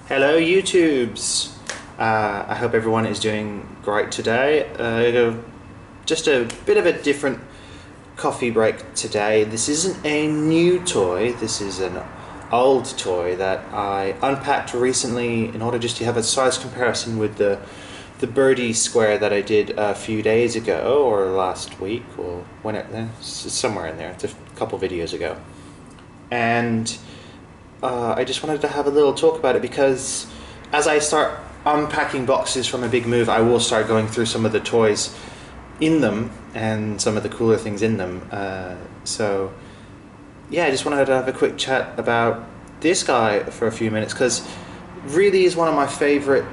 Hello YouTubes! I hope everyone is doing great today. Just a bit of a different coffee break today. This isn't a new toy, this is an old toy that I unpacked recently in order just to have a size comparison with the birdie square that I did a few days ago, or last week, or when somewhere in there. It's a couple videos ago. And I just wanted to have a little talk about it because as I start unpacking boxes from a big move, I will start going through some of the toys in them and some of the cooler things in them. So yeah, I just wanted to have a quick chat about this guy for a few minutes because really is one of my favorite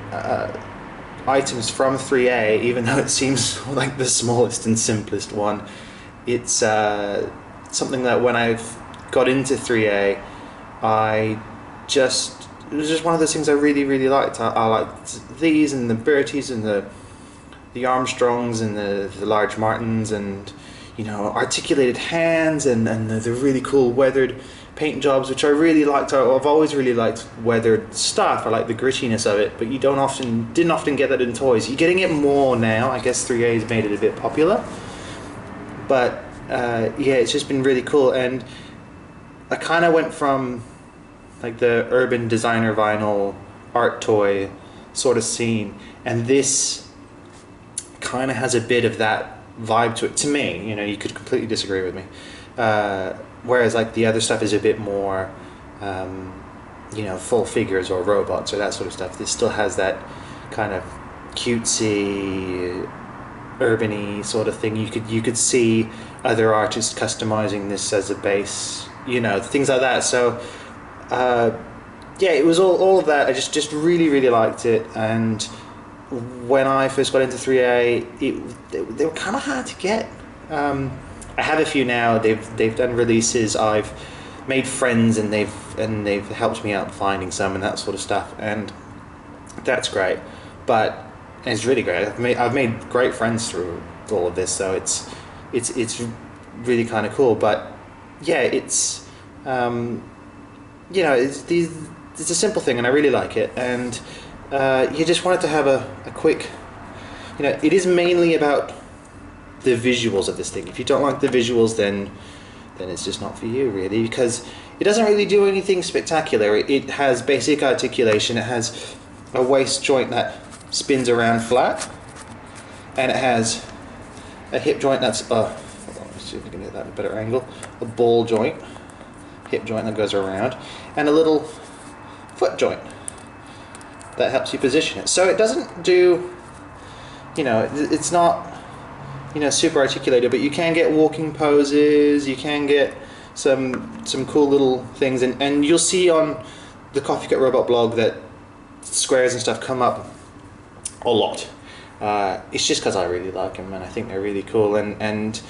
items from 3A, even though it seems like the smallest and simplest one. It's something that when I've got into 3A, it was just one of those things I really liked. I liked these and the Berties and the Armstrongs and the large Martins, and articulated hands and the really cool weathered paint jobs, which I really liked. I've always really liked weathered stuff. I like the grittiness of it, but you didn't often get that in toys. You're getting it more now. I guess 3A has made it a bit popular, but yeah, it's just been really cool. And I kind of went from like the urban designer vinyl art toy sort of scene, and this kind of has a bit of that vibe to it, to me. You could completely disagree with me, whereas like the other stuff is a bit more full figures or robots or that sort of stuff. This still has that kind of cutesy urban-y sort of thing. You could see other artists customizing this as a base, things like that. So yeah, it was all of that. I just really liked it. And when I first got into 3A, they were kind of hard to get. I have a few now. They've done releases. I've made friends, and they've helped me out finding some and that sort of stuff, and that's great. But it's really great. I've made great friends through all of this, so it's really kind of cool. But yeah, it's it's a simple thing, and I really like it. And you just wanted to have a quick, it is mainly about the visuals of this thing. If you don't like the visuals, then it's just not for you, really, because it doesn't really do anything spectacular. It has basic articulation. It has a waist joint that spins around flat, and it has a hip joint that's hold on, let's see if we can get that at a better angle. A ball joint, hip joint that goes around, and a little foot joint that helps you position it. So it doesn't do, it's not, super articulated, but you can get walking poses, you can get some cool little things, and you'll see on the Coffee Cut Robot blog that squares and stuff come up a lot. It's just because I really like them, and I think they're really cool, and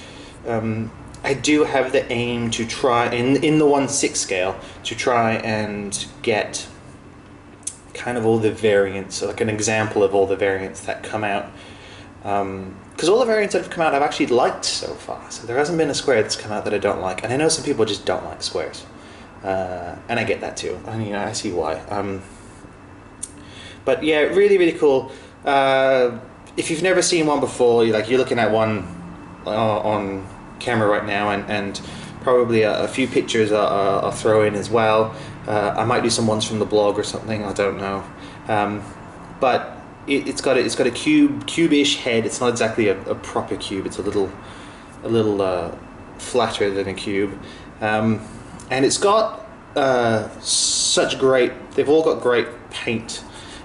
I do have the aim to try, in the 1/6 scale, to try and get kind of all the variants, so like an example of all the variants that come out. Because all the variants that have come out I've actually liked so far, so there hasn't been a square that's come out that I don't like, and I know some people just don't like squares, and I get that too. I see why. But yeah, really cool. If you've never seen one before, you're looking at one on camera right now, and probably a few pictures I'll throw in as well. I might do some ones from the blog or something, I don't know. But it's got a cube-ish head. It's not exactly a proper cube. It's a little flatter than a cube, and it's got they've all got great paint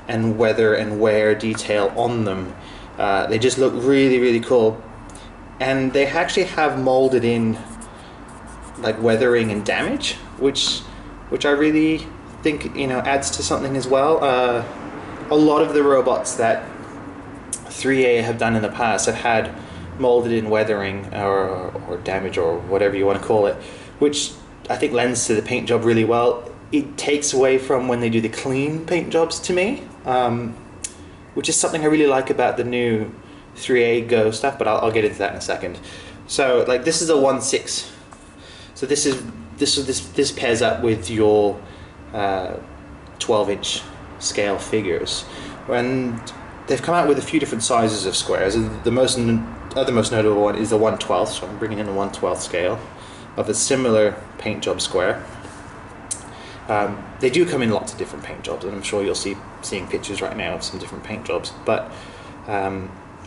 and weather and wear detail on them. They just look really cool, and they actually have molded in like weathering and damage, which I really think adds to something as well. A lot of the robots that 3A have done in the past have had molded in weathering or damage or whatever you want to call it, which I think lends to the paint job really well. It takes away from when they do the clean paint jobs to me, which is something I really like about the new 3A Go stuff, but I'll get into that in a second. So like this is a 1/6, so this pairs up with your 12-inch scale figures, and they've come out with a few different sizes of squares. The most notable one is the 1/12, so I'm bringing in the 1/12 scale of a similar paint job square. They do come in lots of different paint jobs, and I'm sure you'll seeing pictures right now of some different paint jobs, but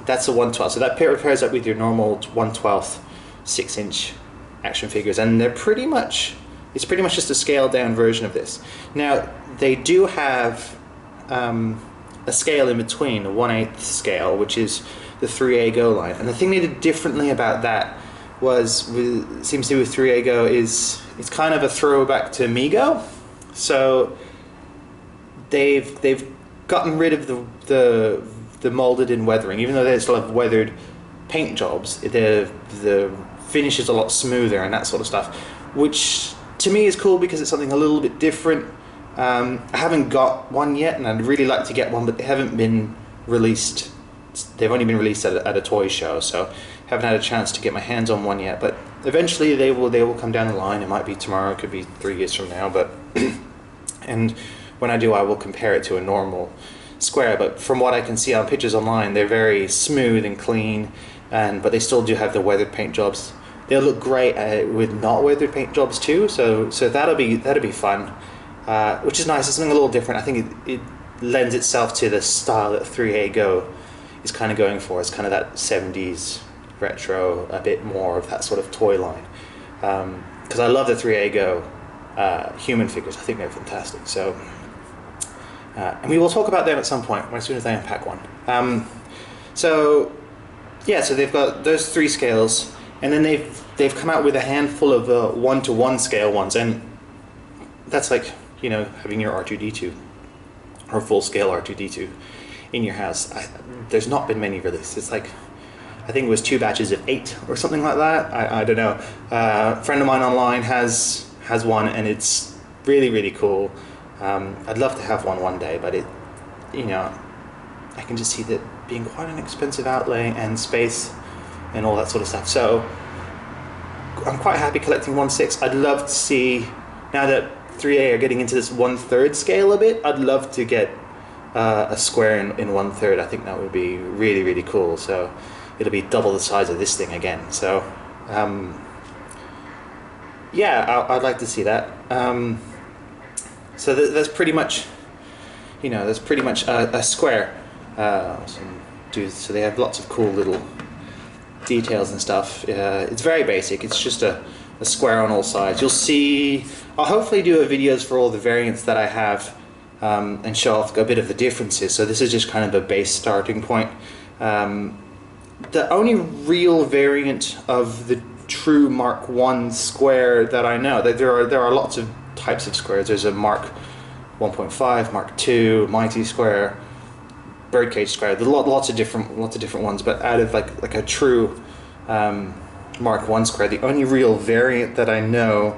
that's a 1/12. So that pairs up with your normal 1/12 6-inch action figures, and it's pretty much just a scaled down version of this. Now they do have a scale in between, a 1/8 scale, which is the 3A Go line. And the thing they did differently about that seems to be with 3A Go is it's kind of a throwback to MeGo. So they've gotten rid of the molded in weathering, even though they still have weathered paint jobs. The finish is a lot smoother and that sort of stuff, which to me is cool because it's something a little bit different. I haven't got one yet, and I'd really like to get one, but they haven't been released. They've only been released at a toy show, so haven't had a chance to get my hands on one yet. But eventually they will come down the line. It might be tomorrow, it could be 3 years from now, but and when I do, I will compare it to a normal square. But from what I can see on pictures online, they're very smooth and clean, but they still do have the weathered paint jobs. They'll look great with not weathered paint jobs too, so that'll be fun, which is nice. It's something a little different. I think it lends itself to the style that 3A Go is kind of going for. It's kind of that 70s retro, a bit more of that sort of toy line. Because I love the 3A Go human figures. I think they're fantastic. So, and we will talk about them at some point as soon as I unpack one. So they've got those 3 scales, and then they've come out with a handful of 1-to-1 scale ones, and that's like, you know, having your R2-D2 or full scale R2-D2 in your house. There's not been many released. It's like, I think it was 2 batches of 8 or something like that. I don't know. A friend of mine online has one, and it's really, really cool. I'd love to have one day, but I can just see that being quite an expensive outlay and space and all that sort of stuff. So I'm quite happy collecting 1/6. I'd love to see, now that 3A are getting into this 1/3 scale a bit, I'd love to get a square in 1/3. I think that would be really, really cool. So it'll be double the size of this thing again. So I'd like to see that. So that's pretty much, a square. So they have lots of cool little details and stuff. It's very basic. It's just a square on all sides. You'll see, I'll hopefully do videos for all the variants that I have, and show off a bit of the differences. So this is just kind of a base starting point. The only real variant of the true Mark 1 square that I know, that there are lots of types of squares. There's a Mark 1.5, Mark 2, Mighty Square, Birdcage Square. There's lots of different ones. But out of like a true Mark 1 square, the only real variant that I know,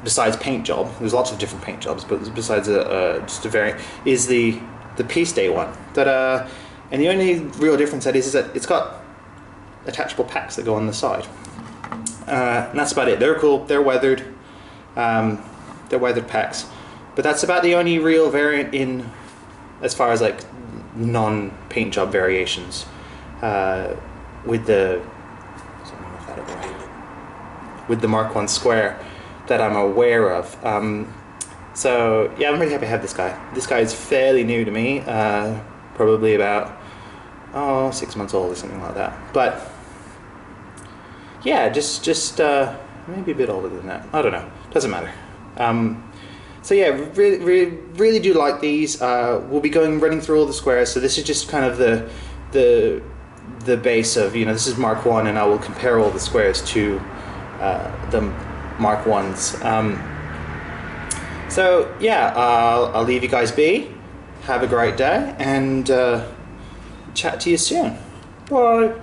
besides paint job, there's lots of different paint jobs, but besides just a variant, is the Peace Day one. And the only real difference is that it's got attachable packs that go on the side. And that's about it. They're cool. They're weathered. They're weathered packs. But that's about the only real variant in, as far as like non-paint job variations, with the Mark 1 square that I'm aware of. So yeah, I'm really happy to have this guy. This guy is fairly new to me, probably about 6 months old or something like that. But yeah, just maybe a bit older than that. I don't know. Doesn't matter. So yeah, really do like these. We'll be running through all the squares. So this is just kind of the base of, this is Mark 1, and I will compare all the squares to the Mark 1s. So yeah, I'll leave you guys be. Have a great day, and chat to you soon. Bye.